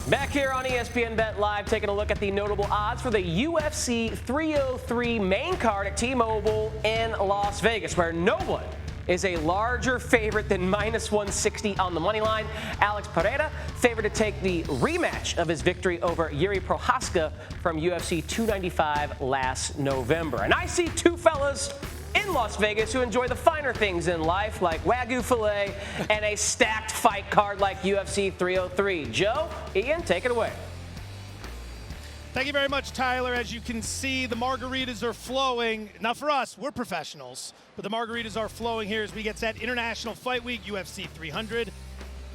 Back here on ESPN Bet Live, taking a look at the notable odds for the UFC 303 main card at T-Mobile in Las Vegas, where no one is a larger favorite than -160 on the money line. Alex Pereira favored to take the rematch of his victory over Jiri Prochazka from UFC 295 last November. And I see two fellas in Las Vegas who enjoy the finer things in life, like Wagyu filet and a stacked fight card like UFC 303. Joe, Ian, take it away. Thank you very much, Tyler. As you can see, the margaritas are flowing. Now for us, we're professionals, but the margaritas are flowing here as we get set. International Fight Week, UFC 300.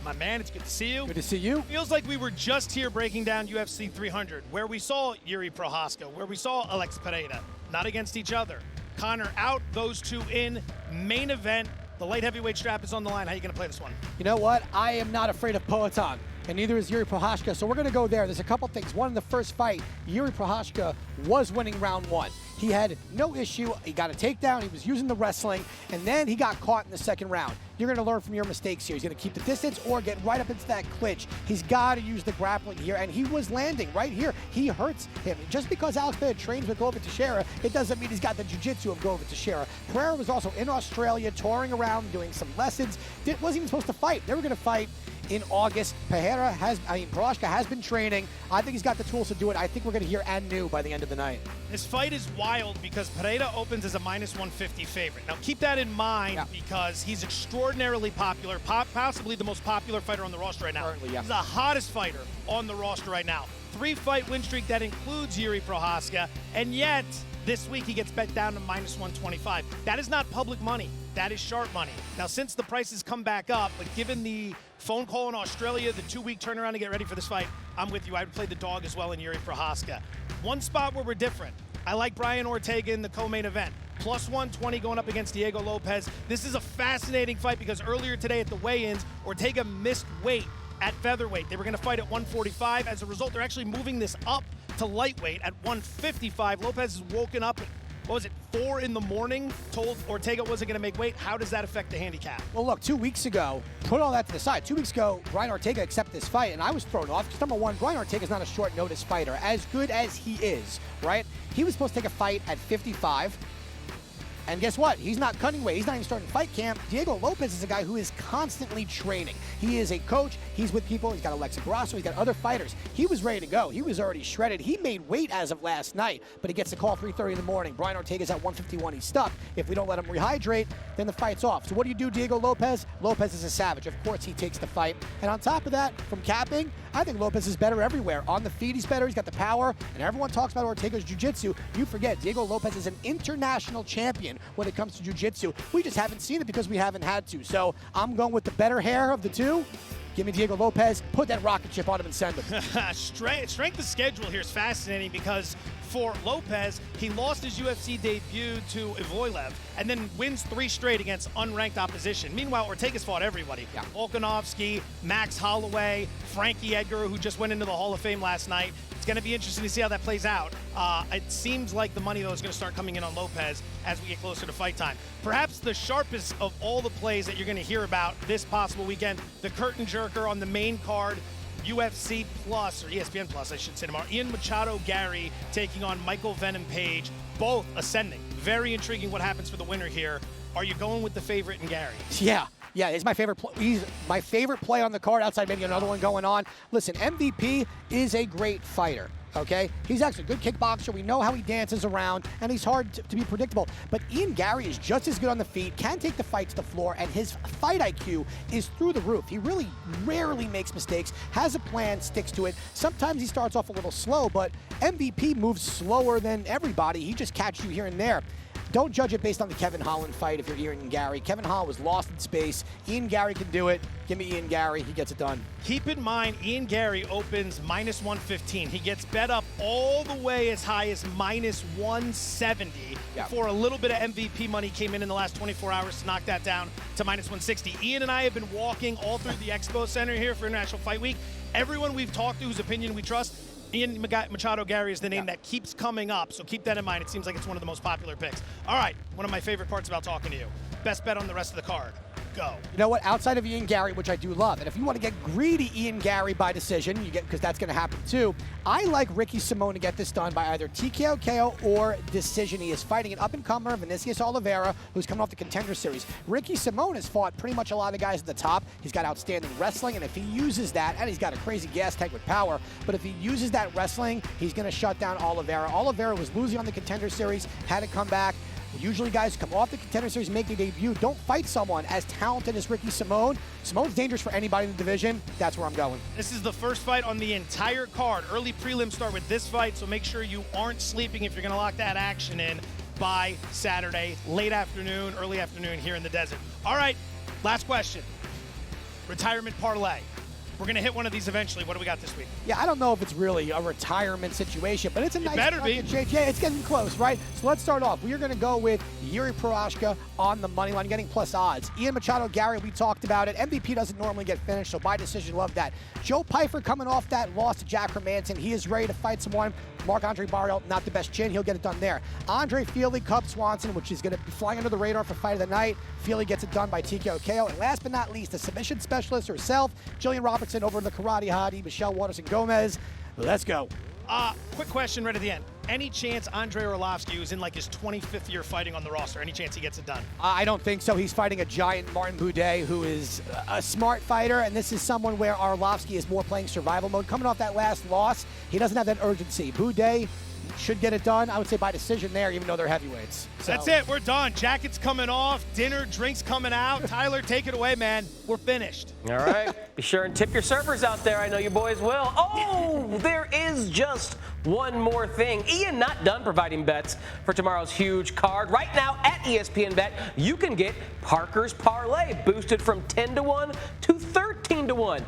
My man, it's good to see you. Good to see you. Feels like we were just here breaking down UFC 300, where we saw Jiri Prochazka, where we saw Alex Pereira, not against each other. Connor out, those two in. Main event, the light heavyweight strap is on the line. How are you going to play this one? You know what? I am not afraid of Poatan, and neither is Jiri Prochazka, so we're going to go there. There's a couple things. One, in the first fight, Jiri Prochazka was winning round one. He had no issue. He got a takedown. He was using the wrestling, and then he got caught in the second round. You're going to learn from your mistakes here. He's going to keep the distance or get right up into that clinch. He's got to use the grappling here, and he was landing right here. He hurts him. Just because Alex Pereira trains with Glover Teixeira, it doesn't mean he's got the jiu-jitsu of Glover Teixeira. Pereira was also in Australia, touring around, doing some lessons. Wasn't even supposed to fight. They were going to fight in August. Prochazka has been training. I think he's got the tools to do it. I think we're going to hear Anu by the end of the night. This fight is wild because Pereira opens as a -150 favorite. Now keep that in mind because he's extraordinarily popular, possibly the most popular fighter on the roster right now. Currently, yeah. He's the hottest fighter on the roster right now. 3-fight win streak that includes Jiri Prochazka, and yet this week he gets bet down to -125. That is not public money. That is sharp money. Now, since the prices come back up, but given the phone call in Australia, the 2-week turnaround to get ready for this fight, I'm with you. I would play the dog as well in Jiri Prochazka. One spot where we're different. I like Brian Ortega in the co-main event. +120 going up against Ortega-Lopes. This is a fascinating fight because earlier today at the weigh-ins, Ortega missed weight at featherweight. They were going to fight at 145. As a result, they're actually moving this up to lightweight at 155. Lopez has woken up at, 4 in the morning, told Ortega wasn't going to make weight. How does that affect the handicap? Well, look, 2 weeks ago, put all that to the side. 2 weeks ago, Brian Ortega accepted this fight, and I was thrown off because, number one, Brian Ortega is not a short-notice fighter. As good as he is, right? He was supposed to take a fight at 55. And guess what? He's not cutting weight. He's not even starting fight camp. Ortega-Lopes is a guy who is constantly training. He is a coach. He's with people. He's got Alex Pereira. He's got other fighters. He was ready to go. He was already shredded. He made weight as of last night, but he gets a call 3:30 in the morning. Brian Ortega's at 151. He's stuck. If we don't let him rehydrate, then the fight's off. So what do you do, Ortega-Lopes? Lopez is a savage. Of course, he takes the fight. And on top of that, from capping, I think Lopez is better everywhere. On the feet, he's better. He's got the power. And everyone talks about Ortega's jiu-jitsu. You forget, Ortega-Lopes is an international champion when it comes to jiu-jitsu. We just haven't seen it because we haven't had to. So I'm going with the better hair of the two. Give me Ortega-Lopes, put that rocket ship on him and send him. Strength of schedule here is fascinating because for Lopez, he lost his UFC debut to Ivoilev and then wins 3 straight against unranked opposition. Meanwhile, Ortega's fought everybody. Yeah. Volkanovski, Max Holloway, Frankie Edgar, who just went into the Hall of Fame last night. It's going to be interesting to see how that plays out. It seems like the money, though, is going to start coming in on Lopez as we get closer to fight time. Perhaps the sharpest of all the plays that you're going to hear about this possible weekend, the curtain jerker on the main card, UFC Plus, or ESPN Plus, I should say tomorrow. Machado Garry taking on Michael Venom Page, both ascending. Very intriguing what happens for the winner here. Are you going with the favorite in Garry? Yeah, he's my favorite. He's my favorite play on the card outside maybe another one going on. Listen, MVP is a great fighter. Okay, he's actually a good kickboxer. We know how he dances around, and he's hard to be predictable. But Ian Garry is just as good on the feet, can take the fight to the floor, and his fight IQ is through the roof. He really rarely makes mistakes, has a plan, sticks to it. Sometimes he starts off a little slow, but MVP moves slower than everybody. He just catches you here and there. Don't judge it based on the Kevin Holland fight if you're Ian Garry. Kevin Holland was lost in space. Ian Garry can do it. Give me Ian Garry. He gets it done. Keep in mind, Ian Garry opens -115. He gets bet up all the way as high as -170 before a little bit of MVP money came in the last 24 hours to knock that down to -160. Ian and I have been walking all through the Expo Center here for International Fight Week. Everyone we've talked to whose opinion we trust, Ian Machado Garry is the name that keeps coming up, so keep that in mind. It seems like it's one of the most popular picks. All right, one of my favorite parts about talking to you. Best bet on the rest of the card. go? You know what? Outside of Ian Gary, which I do love, and if you want to get greedy Ian Gary by decision, you get because that's going to happen too. I like Ricky Simón to get this done by either TKO, KO, or decision. He is fighting an up-and-comer, Vinicius Oliveira, who's coming off the Contender Series. Ricky Simón has fought pretty much a lot of guys at the top. He's got outstanding wrestling, and if he uses that, and he's got a crazy gas tank with power, but if he uses that wrestling, he's going to shut down Oliveira. Oliveira was losing on the Contender Series, had to come back. Usually guys who come off the Contender Series, make their debut, don't fight someone as talented as Ricky Simón. Simón's dangerous for anybody in the division. That's where I'm going. This is the first fight on the entire card. Early prelims start with this fight, so make sure you aren't sleeping if you're going to lock that action in by Saturday, late afternoon, early afternoon here in the desert. All right, last question. Retirement parlay. We're going to hit one of these eventually. What do we got this week? Yeah, I don't know if it's really a retirement situation, but it's a nice change. Yeah, it's getting close, right? So let's start off. We are going to go with Jiri Prochazka on the money line, getting plus odds. Ian Machado Garry, we talked about it. MVP doesn't normally get finished, so by decision, love that. Joe Pyfer coming off that loss to Jack Hermanson. He is ready to fight someone. Marc-Andre Barriault, not the best chin. He'll get it done there. Andre Fili, Cub Swanson, which is going to be flying under the radar for fight of the night. Fili gets it done by TKO KO. And last but not least, the submission specialist herself, Jillian Robertson over in the Karate Hottie, Michelle Waterson-Gomez. Let's go. Quick question right at the end. Any chance Andrei Arlovsky, who's in like his 25th year fighting on the roster, any chance he gets it done? I don't think so. He's fighting a giant Martin Boudet, who is a smart fighter, and this is someone where Arlovsky is more playing survival mode. Coming off that last loss, he doesn't have that urgency. Boudet should get it done, I would say, by decision there, even though they're heavyweights. So. That's it. We're done. Jacket's coming off. Dinner, drinks coming out. Tyler, take it away, man. We're finished. All right. Be sure and tip your surfers out there. I know you boys will. Oh, there is just one more thing. Ian not done providing bets for tomorrow's huge card. Right now at ESPN Bet, you can get Parker's Parlay boosted from 10-1 to 13-1.